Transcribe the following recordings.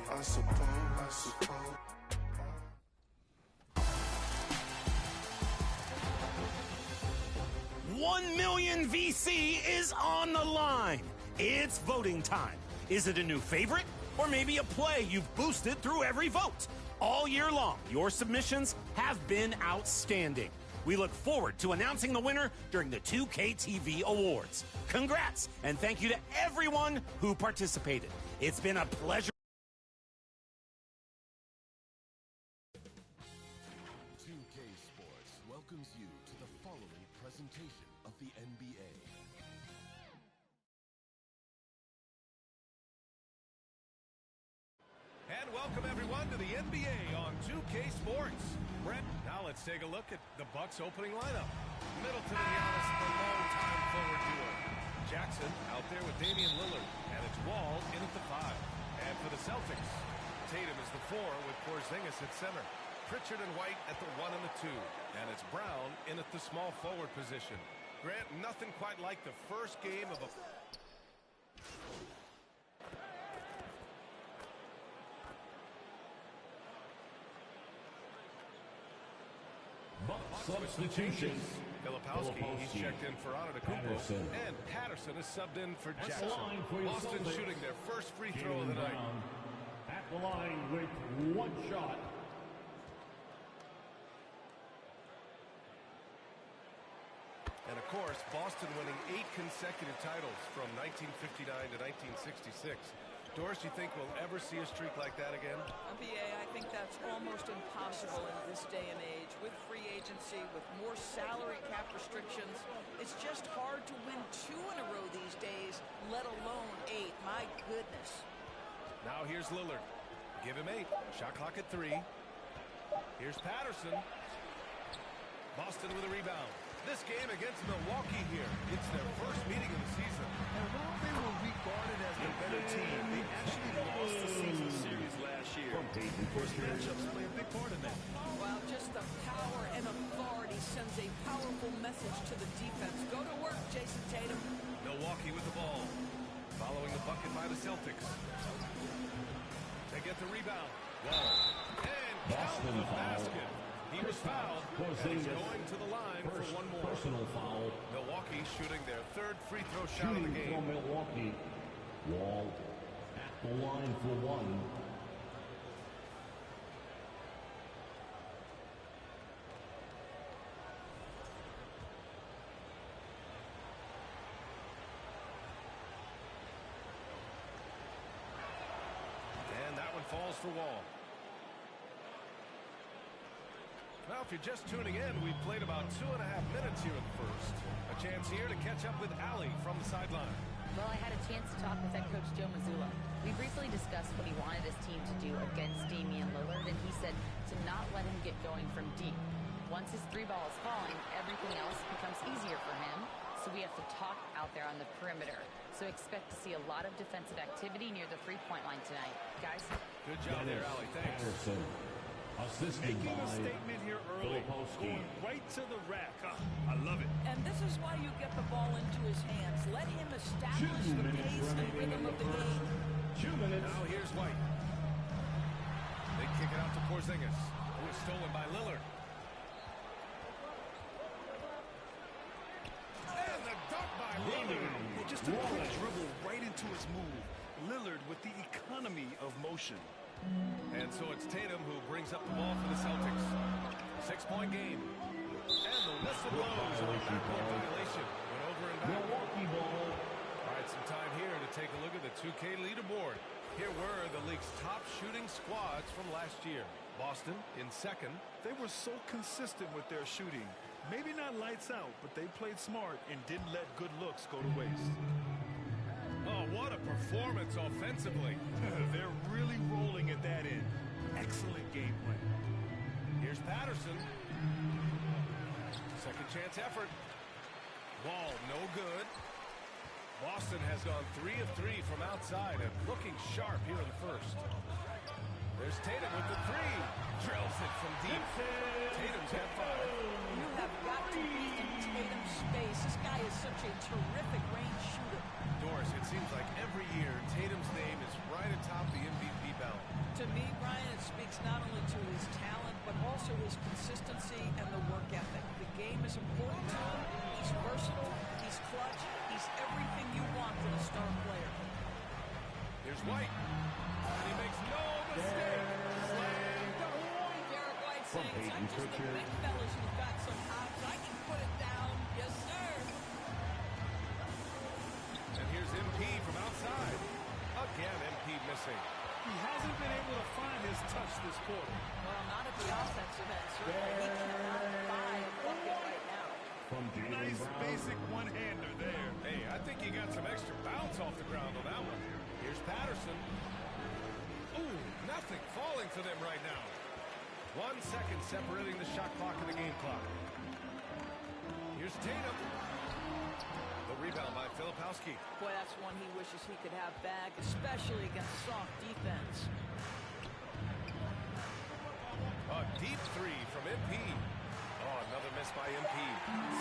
I suppose. 1 million VC is on the line. It's voting time. Is it a new favorite or maybe a play you've boosted through every vote? All year long, your submissions have been outstanding. We look forward to announcing the winner during the 2K-25 Awards. Congrats, and thank you to everyone who participated. It's been a pleasure. 2K Sports welcomes you to the following presentation of the NBA. And welcome everyone to the NBA on 2K Sports. Brett, now let's take a look at the Bucks opening lineup. Middleton and Giannis, the long-time forward duo. Jackson out there with Damian Lillard, and it's Wall in at the 5. And for the Celtics, Tatum is the 4 with Porzingis at center. Pritchard and White at the 1 and the 2. And it's Brown in at the small forward position. Grant, nothing quite like the first game of a... Substitutions. Filipowski, he's checked in for Antetokounmpo, and Patterson is subbed in for Jackson. Boston shooting their first free throw of the night. At the line with 1 shot. And of course, Boston winning 8 consecutive titles from 1959 to 1966. Doris, you think we'll ever see a streak like that again? NBA, I think that's almost impossible in this day and age. With free agency, with more salary cap restrictions, it's just hard to win 2 in a row these days, let alone 8. My goodness. Now here's Lillard. Give him 8. Shot clock at 3. Here's Patterson. Boston with a rebound. This game against Milwaukee here. It's their first meeting of the season. And while they were regarded as the better team, they actually lost the season series last year. First matchups play a big part in that. Well, just the power and authority sends a powerful message to the defense. Go to work, Jason Tatum. Milwaukee with the ball. Following the bucket by the Celtics. They get the rebound. Wall. And count the basket. He was fouled, and he's going to the line for 1 more. Personal foul. Milwaukee shooting their 3rd free throw shot of the game. From Milwaukee. Wall at the line for 1. And that one falls for Wall. Well, if you're just tuning in, we've played about 2.5 minutes here in the first. A chance here to catch up with Allie from the sideline. Well, I had a chance to talk with head coach Joe Mazzulla. We briefly discussed what he wanted his team to do against Damian Lillard, and he said to not let him get going from deep. Once his 3 ball is falling, everything else becomes easier for him, so we have to talk out there on the perimeter. So expect to see a lot of defensive activity near the 3-point line tonight. Guys? Good job there, Allie. Thanks. Patterson. Assisted Making by a statement here early, going right to the rack. I love it. And this is why you get the ball into his hands. Let him establish the pace and rhythm of the game. 2 minutes. Now here's White. They kick it out to Porzingis, who is stolen by Lillard. And the dunk by Lillard. Well, just a quick dribble right into his move. Lillard with the economy of motion. And so it's Tatum who brings up the ball for the Celtics. 6-point game. And the whistle blows on a backcourt violation. Went over and back. Milwaukee ball. All right, some time here to take a look at the 2K leaderboard. Here were the league's top shooting squads from last year. Boston in 2nd. They were so consistent with their shooting. Maybe not lights out, but they played smart and didn't let good looks go to waste. Oh, what a performance offensively. They're really rolling at that end. Excellent game plan. Here's Patterson. Second chance effort. Wall, no good. Boston has gone 3 of 3 from outside and looking sharp here in the first. There's Tatum with the 3. Drills it from deep. Tatum's had 5. You have got to be in Tatum's space. This guy is such a terrific range shooter. Doris, it seems like every year Tatum's name is right atop the MVP rebound. To me, Brian, it speaks not only to his talent, but also his consistency and the work ethic. The game is important to him. He's versatile. He's clutch. He's everything you want from a star player. Here's White. And he makes no mistake. Slammed. Derek White saying, it's not just the big fellas who've got some hops. I can put it down. Yes, sir. And here's MP from outside. Again, MP missing. He hasn't been able to find his touch this quarter. Well, not at the offensive end, certainly. He cannot buy a bucket right now. Nice basic one-hander there. Hey, I think he got some extra bounce off the ground on that one. Here's Patterson. Ooh, nothing falling for them right now. 1 second separating the shot clock and the game clock. Here's Tatum. The rebound by Filipowski. Boy, that's one he wishes he could have back, especially against soft defense. A deep three from MP. Oh, another miss by MP.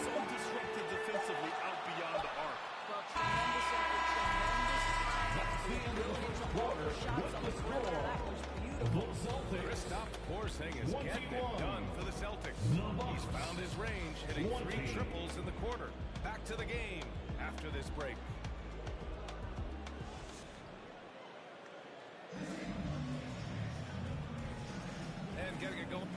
So disruptive defensively out beyond the arc. Well, tremendous effort, tremendous time. The ability to hold the shots on the perimeter, that was beautiful. Kristaps Porzingis getting it done for the Celtics. He's found his range, hitting 3 triples in the quarter. Back to the game after this break. And getting it going.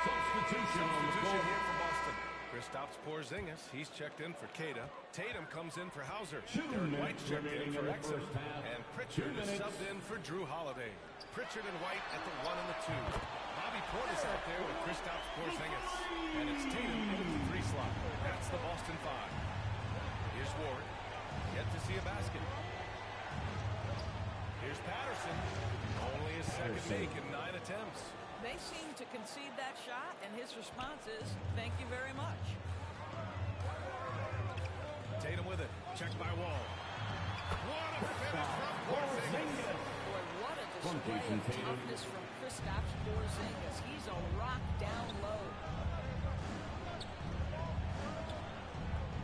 Substitution here for Boston. Kristaps Porzingis, he's checked in for Keita. Tatum comes in for Hauser. Derek White checked in for Exum. And Pritchard is subbed in for Drew Holiday. Pritchard and White at the 1 and the 2. Bobby Portis out there with Kristaps Porzingis. And it's Tatum in the 3 slot. That's the Boston 5. Here's Ward. Yet to see a basket. Here's Patterson. Only his second make in 9 attempts. They seem to concede that shot, and his response is, thank you very much. Tatum with it. Checked by Wall. What a finish from Porzingis. Boy, what a display of toughness from Kristaps Porzingis. He's a rock down low.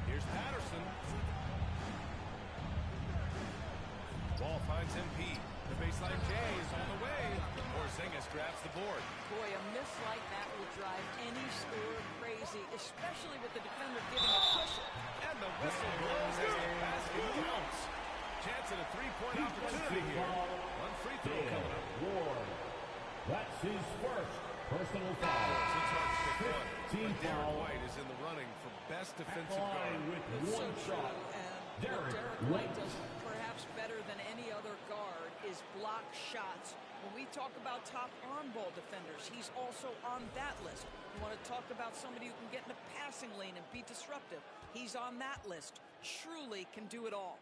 Here's Patterson. Wall finds MP. The baseline J is on the way. Porzingis grabs the board. Boy, a miss like that will drive any scorer crazy, especially with the defender giving a cushion. And the whistle blows as the basket counts. Chance at a 3-point opportunity here. One free throw coming up. Ward. That's his first personal foul. It's hard to pick one. Team But Derek foul. White is in the running for best defensive Line guard. with It's so one true, shot. and Derek what Derek White White. does perhaps better than any other guard is block shots. When we talk about top on-ball defenders, he's also on that list. You want to talk about somebody who can get in the passing lane and be disruptive. He's on that list. Truly can do it all.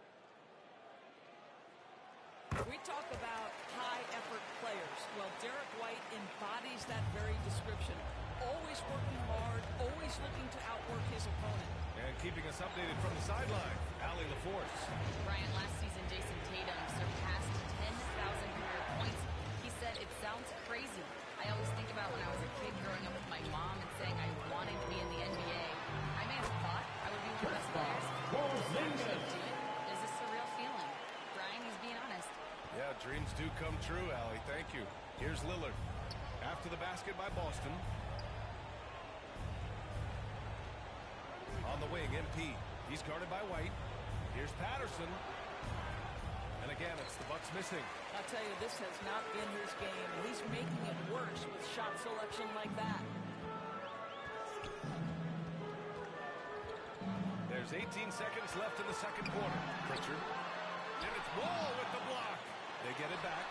We talk about high-effort players. Well, Derek White embodies that very description. Always working hard, always looking to outwork his opponent. And keeping us updated from the sideline, Allie LaForce. Brian, last season, Jason Tatum surpassed 10,000 career points. He said, it sounds crazy. I always think about when I was a kid growing up with my mom and saying I wanted to be in the NBA. I may have thought I would be one of the best players. Actually do it is a surreal feeling. Brian, he's being honest. Yeah, dreams do come true, Allie. Thank you. Here's Lillard. After the basket by Boston. On the wing, MP. He's guarded by White. Here's Patterson. And again, it's the Bucks missing. I'll tell you, this has not been his game. He's making it worse with shot selection like that. There's 18 seconds left in the second quarter. Pritchard. And it's Wall with the block. They get it back.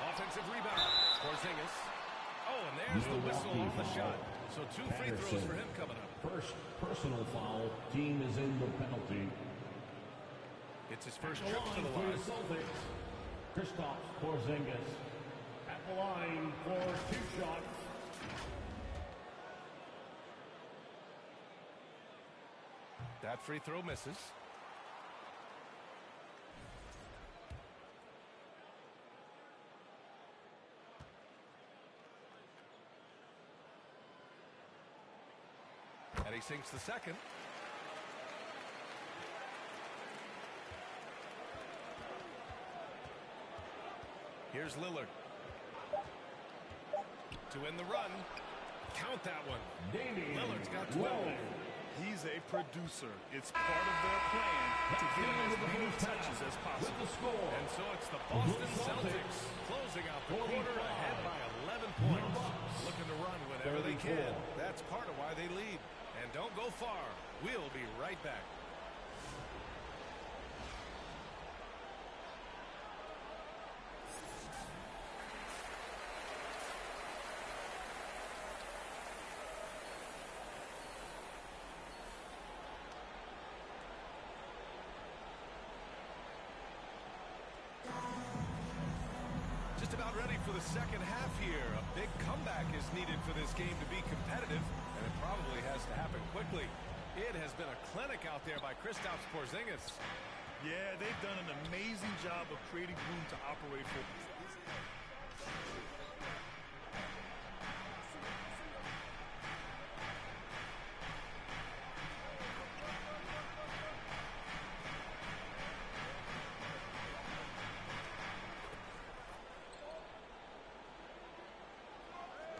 Offensive rebound. Porzingis. Oh, and there's the whistle on the shot. So 2 free throws for him coming up. First personal foul. Team is in the penalty. It's his first trip to the For line. the Celtics, Kristaps Porzingis at the line for 2 shots. That free throw misses. he sinks the second. Here's Lillard. To win the run. Count that one. Lillard's got 12. He's a producer. It's part of their plan to get him as many touches as possible. And so it's the Boston Celtics closing out the quarter ahead by 11 points. Looking to run whenever they can. That's part of why they lead. And don't go far. We'll be right back. Just about ready for the second half here. A big comeback is needed for this game to be competitive, and it probably has to happen quickly. It has been a clinic out there by Kristaps Porzingis. Yeah, they've done an amazing job of creating room to operate for.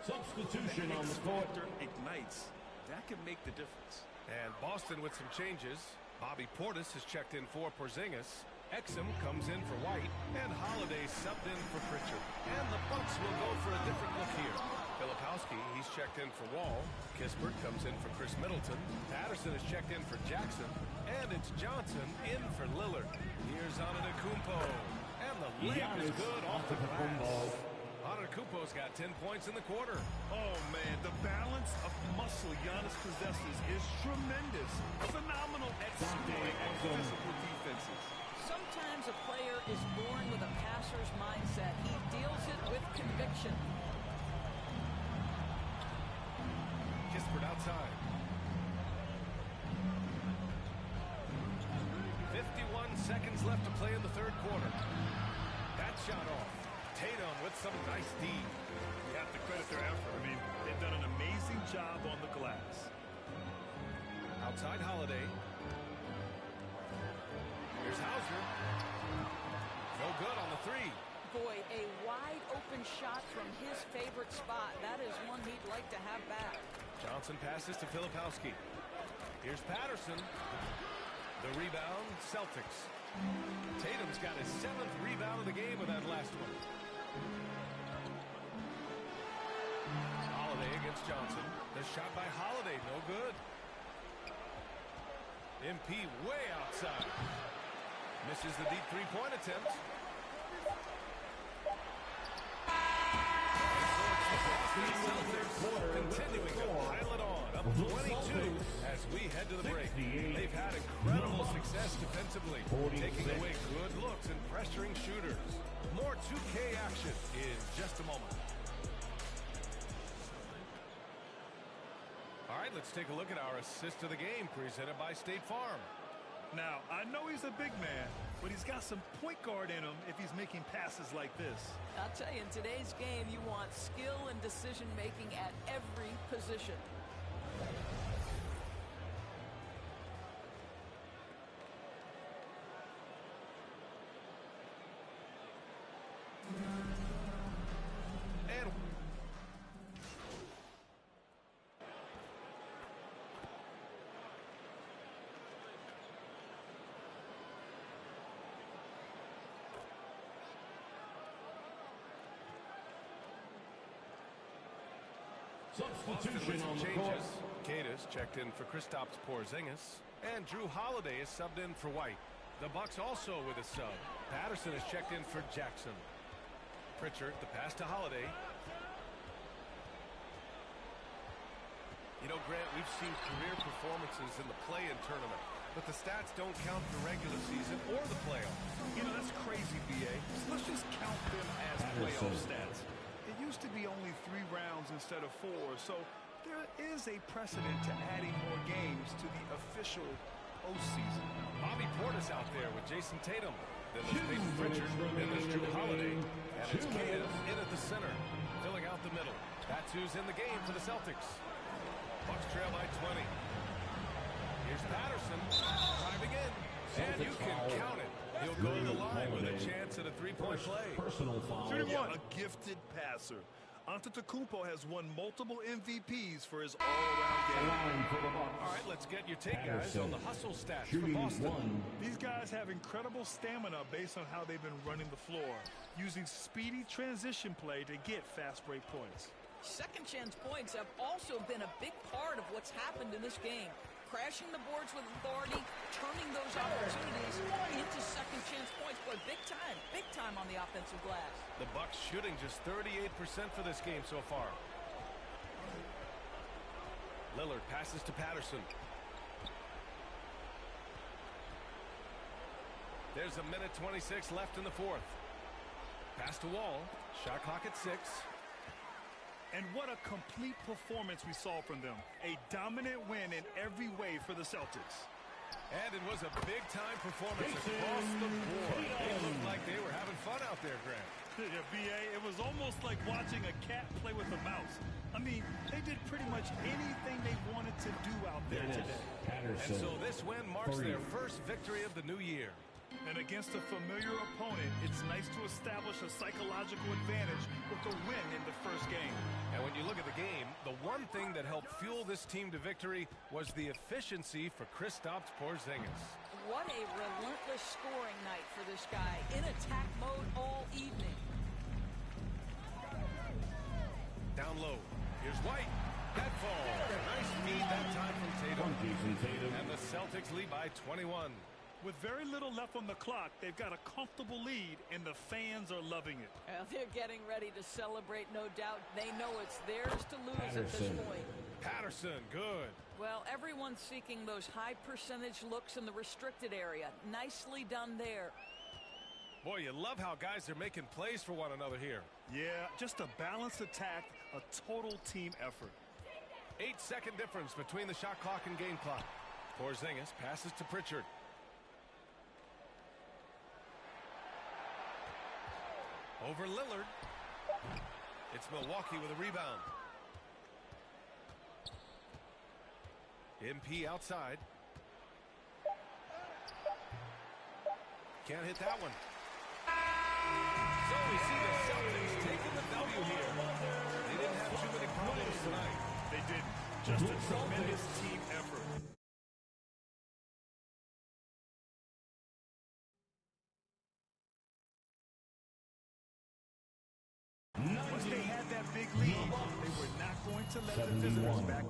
Substitution on the court. Ignites. That can make the difference. And Boston with some changes. Bobby Portis has checked in for Porzingis. Exum comes in for White. And Holiday subbed in for Pritchard. And the Bucks will go for a different look here. Filipowski, he's checked in for Wall. Kispert comes in for Chris Middleton. Patterson is checked in for Jackson. And it's Johnson in for Lillard. Here's Antetokounmpo. And the layup is good off the glass. Antetokounmpo's got 10 points in the quarter. Oh, man, the balance of muscle Giannis possesses is tremendous. Phenomenal at scoring and physical defenses. Sometimes a player is born with a passer's mindset. He deals it with conviction. Kispert outside. 51 seconds left to play in the third quarter. That shot off. Tatum with some nice D. You have to credit their effort. I mean, they've done an amazing job on the glass. Outside Holiday. Here's Hauser. No good on the three. Boy, a wide open shot from his favorite spot. That is one he'd like to have back. Johnson passes to Filipowski. Here's Patterson. The rebound, Celtics. Tatum's got his 7th rebound of the game with that last one. Holiday against Johnson. The shot by Holiday, no good. MP way outside. Misses the deep three-point attempt. Celtics continuing to pile it on. Up 22 as we head to the break. They've had incredible success defensively, taking away good looks and pressuring shooters. More 2K action in just a moment. All right, let's take a look at our assist of the game presented by State Farm. Now, I know he's a big man, but he's got some point guard in him if he's making passes like this. I'll tell you, in today's game, you want skill and decision-making at every position. And Substitution on the court. Cadis checked in for Kristaps Porzingis. And Drew Holiday is subbed in for White. The Bucks also with a sub. Patterson is checked in for Jackson. Pritchard, the pass to Holiday. You know, Grant, we've seen career performances in the play-in tournament, but the stats don't count the regular season or the playoffs. You know, that's crazy, B.A. So let's just count them as playoff stats. It used to be only 3 rounds instead of 4, so there is a precedent to adding more games to the official postseason. Bobby Portis out there with Jason Tatum. Then there's Peyton Pritchard. Then there's Drew Holiday. And it's Cadis in at the center, filling out the middle. That's who's in the game for the Celtics. Bucks trail by 20. Here's Patterson driving in. And you can count it. He'll go to the line with a chance at a three-point play. Personal foul. A gifted passer. Antetokounmpo has won multiple MVPs for his all-around game. All right, let's get your take, guys, on the hustle stats for Boston. These guys have incredible stamina based on how they've been running the floor, using speedy transition play to get fast break points. Second chance points have also been a big part of what's happened in this game. Crashing the boards with authority, turning those opportunities into second chance points. Boy, big time on the offensive glass. The Bucks shooting just 38% for this game so far. Lillard passes to Patterson. There's a minute 26 left in the fourth. Pass to Wall. Shot clock at 6. And what a complete performance we saw from them. A dominant win in every way for the Celtics. And it was a big-time performance across the board. They looked like they were having fun out there, Grant. Yeah, B.A., it was almost like watching a cat play with a mouse. I mean, they did pretty much anything they wanted to do out there today. And so this win marks their first victory of the new year. And against a familiar opponent, it's nice to establish a psychological advantage with a win in the first game. And when you look at the game, the one thing that helped fuel this team to victory was the efficiency for Kristaps Porzingis. What a relentless scoring night for this guy, in attack mode all evening. Down low. Here's White. That fall. Nice feed that time from Tatum. And the Celtics lead by 21. With very little left on the clock, they've got a comfortable lead, and the fans are loving it. Well, they're getting ready to celebrate, no doubt. They know it's theirs to lose at this point. Patterson, good. Well, everyone's seeking those high percentage looks in the restricted area. Nicely done there. Boy, you love how guys are making plays for one another here. Yeah, just a balanced attack, a total team effort. 8-second difference between the shot clock and game clock. Porzingis passes to Pritchard. Over Lillard. It's Milwaukee with a rebound. MP outside. Can't hit that one. So we see the Celtics taking the W here. They didn't have too many problems tonight. They didn't. Just a tremendous team effort. Once they had that big lead, they were not going to let the visitors back.